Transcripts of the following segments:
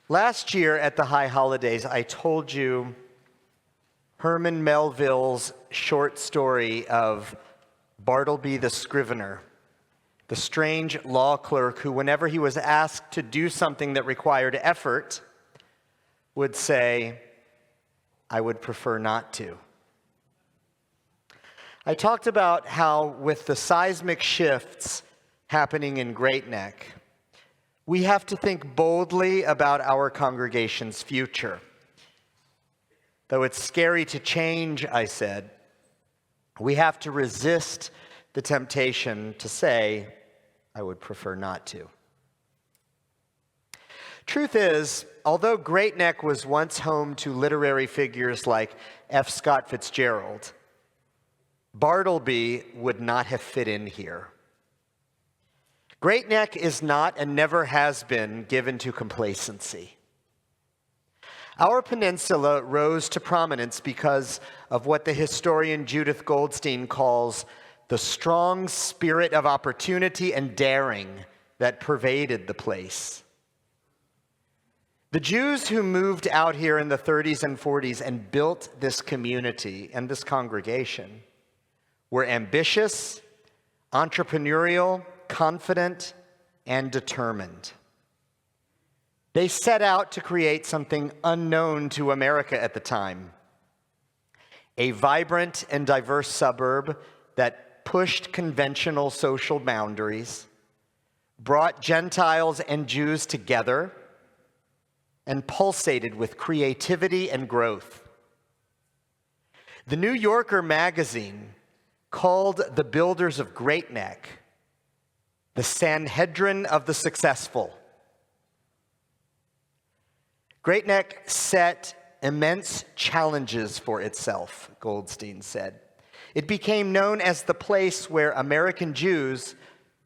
Last year at the High Holidays, I told you Herman Melville's short story of Bartleby the Scrivener, the strange law clerk who, whenever he was asked to do something that required effort, would say, "I would prefer not to." I talked about how, with the seismic shifts happening in Great Neck, we have to think boldly about our congregation's future. Though it's scary to change, I said, we have to resist the temptation to say, "I would prefer not to." Truth is, although Great Neck was once home to literary figures like F. Scott Fitzgerald, Bartleby would not have fit in here. Great Neck is not and never has been given to complacency. Our peninsula rose to prominence because of what the historian Judith Goldstein calls the strong spirit of opportunity and daring that pervaded the place. The Jews who moved out here in the 30s and 40s and built this community and this congregation were ambitious, entrepreneurial, confident, and determined. They set out to create something unknown to America at the time: a vibrant and diverse suburb that pushed conventional social boundaries, brought Gentiles and Jews together, and pulsated with creativity and growth. The New Yorker magazine called the builders of Great Neck the Sanhedrin of the successful. Great Neck set immense challenges for itself, Goldstein said. It became known as the place where American Jews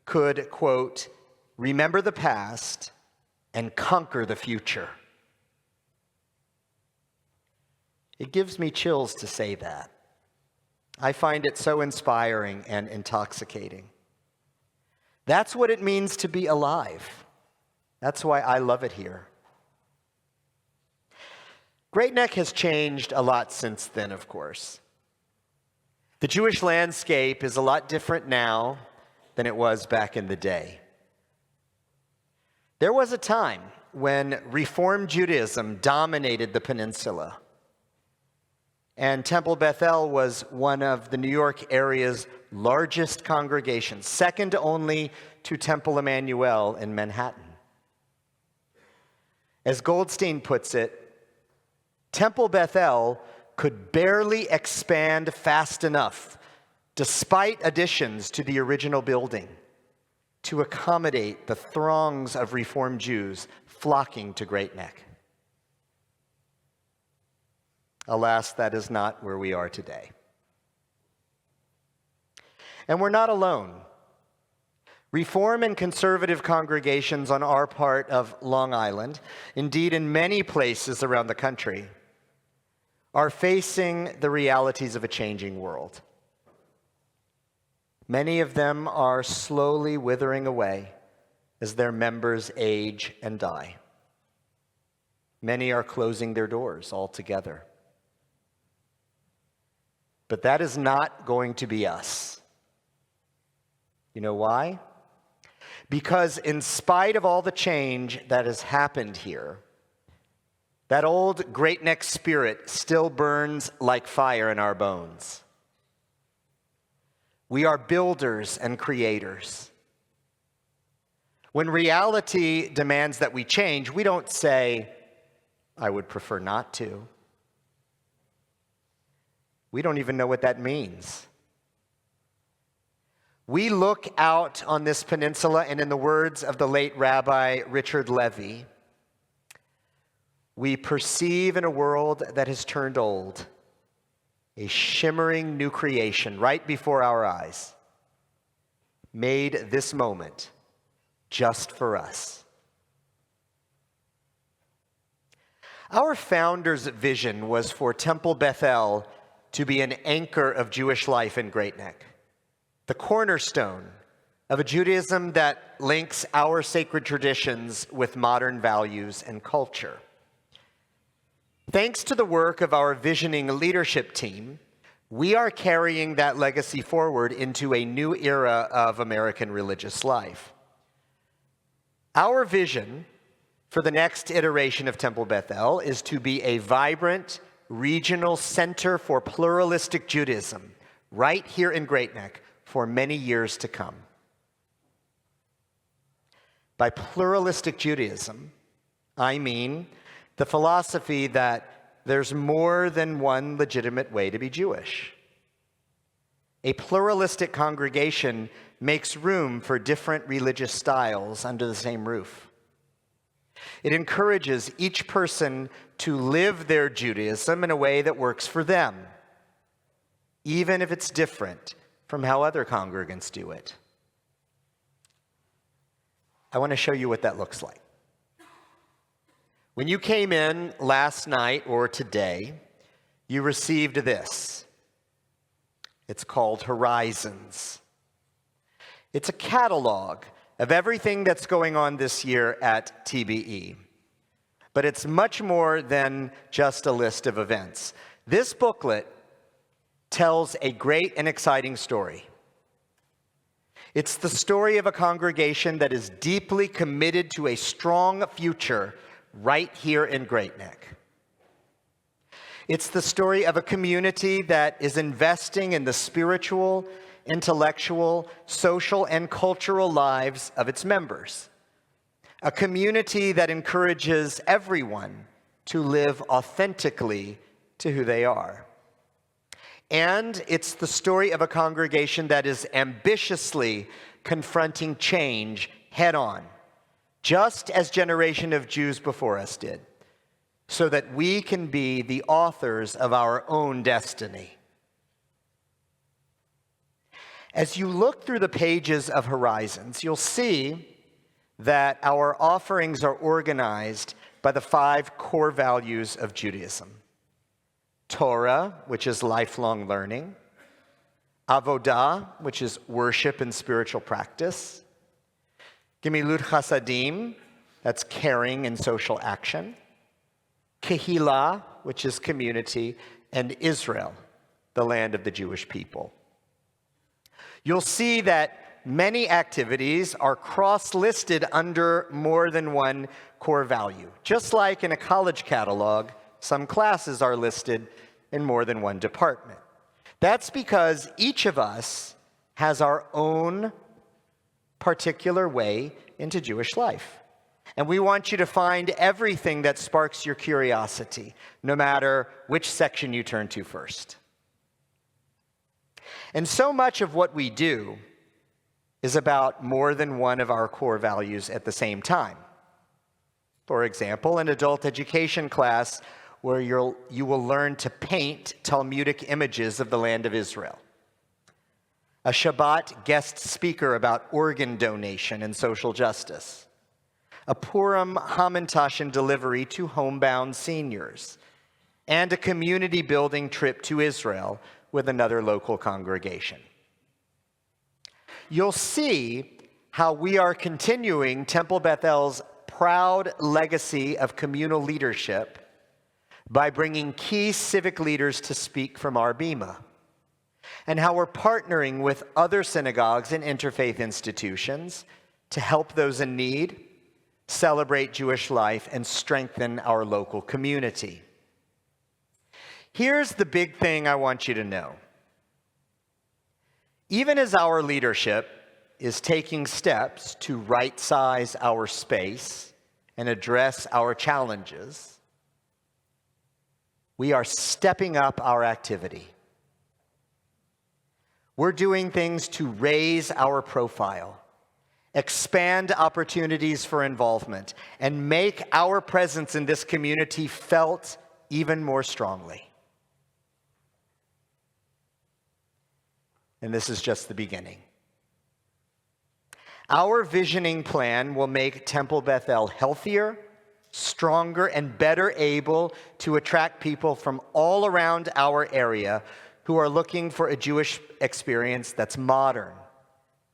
could, quote, remember the past and conquer the future. It gives me chills to say that. I find it so inspiring and intoxicating. That's what it means to be alive. That's why I love it here. Great Neck has changed a lot since then, of course. The Jewish landscape is a lot different now than it was back in the day. There was a time when Reform Judaism dominated the peninsula, and Temple Beth-El was one of the New York area's largest congregations, second only to Temple Emmanuel in Manhattan. As Goldstein puts it, Temple Beth-El could barely expand fast enough, despite additions to the original building, to accommodate the throngs of Reformed Jews flocking to Great Neck. Alas, that is not where we are today. And we're not alone. Reform and conservative congregations on our part of Long Island, indeed in many places around the country, are facing the realities of a changing world. Many of them are slowly withering away as their members age and die. Many are closing their doors altogether. But that is not going to be us. You know why? Because in spite of all the change that has happened here, that old Great Neck spirit still burns like fire in our bones. We are builders and creators. When reality demands that we change, we don't say, "I would prefer not to." We don't even know what that means. We look out on this peninsula, and in the words of the late Rabbi Richard Levy, we perceive in a world that has turned old a shimmering new creation right before our eyes, made this moment just for us. Our founder's vision was for Temple Beth-El to be an anchor of Jewish life in Great Neck, the cornerstone of a Judaism that links our sacred traditions with modern values and culture. Thanks to the work of our visioning leadership team, we are carrying that legacy forward into a new era of American religious life. Our vision for the next iteration of Temple Beth-El is to be a vibrant, regional center for pluralistic Judaism right here in Great Neck for many years to come. By pluralistic Judaism, I mean the philosophy that there's more than one legitimate way to be Jewish. A pluralistic congregation makes room for different religious styles under the same roof. It encourages each person to live their Judaism in a way that works for them, even if it's different from how other congregants do it. I want to show you what that looks like. When you came in last night or today, you received this. It's called Horizons. It's a catalog of everything that's going on this year at TBE. But it's much more than just a list of events. This booklet tells a great and exciting story. It's the story of a congregation that is deeply committed to a strong future right here in Great Neck. It's the story of a community that is investing in the spiritual, intellectual, social, and cultural lives of its members. A community that encourages everyone to live authentically to who they are. And it's the story of a congregation that is ambitiously confronting change head on, just as generation of Jews before us did, so that we can be the authors of our own destiny. As you look through the pages of Horizons, you'll see that our offerings are organized by the 5 core values of Judaism. Torah, which is lifelong learning. Avodah, which is worship and spiritual practice. Gemilut Chasadim, that's caring and social action. Kehillah, which is community. And Israel, the land of the Jewish people. You'll see that many activities are cross-listed under more than one core value. Just like in a college catalog, some classes are listed in more than one department. That's because each of us has our own particular way into Jewish life. And we want you to find everything that sparks your curiosity, no matter which section you turn to first. And so much of what we do is about more than one of our core values at the same time. For example, an adult education class where you will learn to paint Talmudic images of the land of Israel. A Shabbat guest speaker about organ donation and social justice. A Purim Hamantash and delivery to homebound seniors. And a community building trip to Israel with another local congregation. You'll see how we are continuing Temple Beth-El's proud legacy of communal leadership by bringing key civic leaders to speak from our bima, and how we're partnering with other synagogues and interfaith institutions to help those in need, celebrate Jewish life, and strengthen our local community. Here's the big thing I want you to know. Even as our leadership is taking steps to right-size our space and address our challenges, we are stepping up our activity. We're doing things to raise our profile, expand opportunities for involvement, and make our presence in this community felt even more strongly. And this is just the beginning. Our visioning plan will make Temple Beth-El healthier, stronger, and better able to attract people from all around our area who are looking for a Jewish experience that's modern,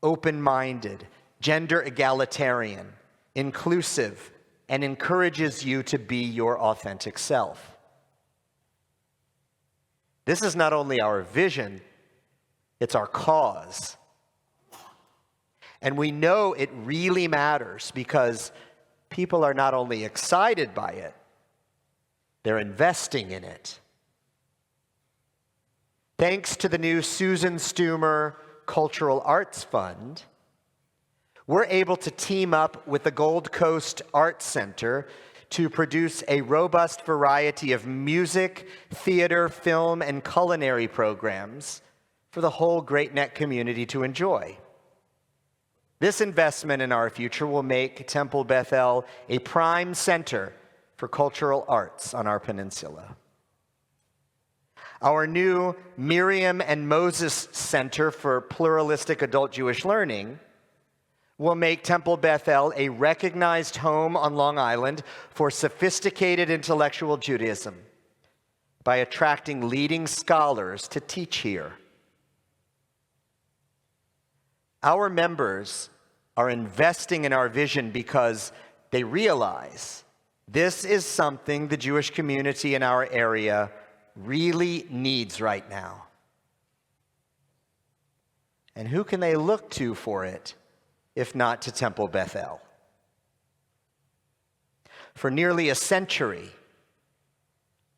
open-minded, gender egalitarian, inclusive, and encourages you to be your authentic self. This is not only our vision, it's our cause. And we know it really matters because people are not only excited by it, they're investing in it. Thanks to the new Susan Stumer Cultural Arts Fund, we're able to team up with the Gold Coast Arts Center to produce a robust variety of music, theater, film, and culinary programs for the whole Great Neck community to enjoy. This investment in our future will make Temple Beth-El a prime center for cultural arts on our peninsula. Our new Miriam and Moses Center for Pluralistic Adult Jewish Learning will make Temple Beth-El a recognized home on Long Island for sophisticated intellectual Judaism by attracting leading scholars to teach here. Our members are investing in our vision because they realize this is something the Jewish community in our area really needs right now. And who can they look to for it, if not to Temple Beth-El? For nearly a century,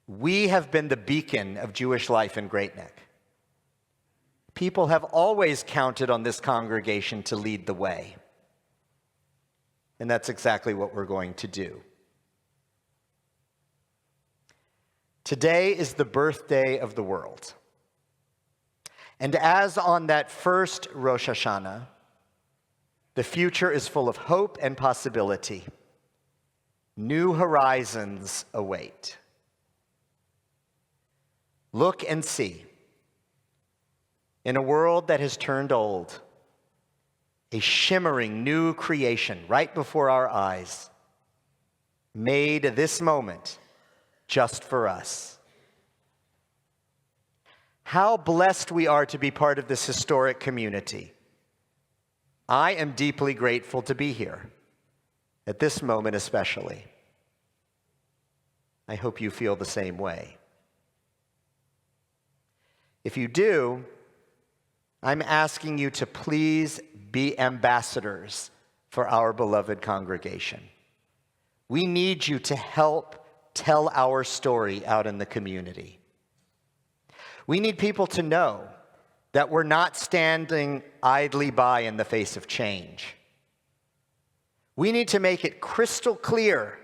we have been the beacon of Jewish life in Great Neck. People have always counted on this congregation to lead the way. And that's exactly what we're going to do. Today is the birthday of the world. And as on that first Rosh Hashanah, the future is full of hope and possibility. New horizons await. Look and see. In a world that has turned old, a shimmering new creation right before our eyes, made this moment just for us. How blessed we are to be part of this historic community. I am deeply grateful to be here, at this moment especially. I hope you feel the same way. If you do, I'm asking you to please be ambassadors for our beloved congregation. We need you to help tell our story out in the community. We need people to know that we're not standing idly by in the face of change. We need to make it crystal clear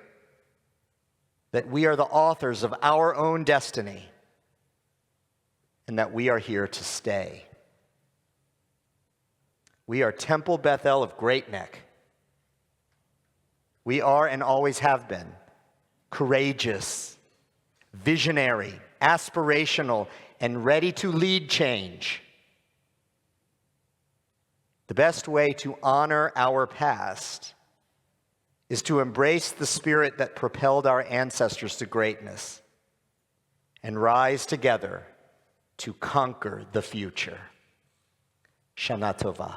that we are the authors of our own destiny and that we are here to stay. We are Temple Beth-El of Great Neck. We are and always have been courageous, visionary, aspirational, and ready to lead change. The best way to honor our past is to embrace the spirit that propelled our ancestors to greatness and rise together to conquer the future. Shana Tova.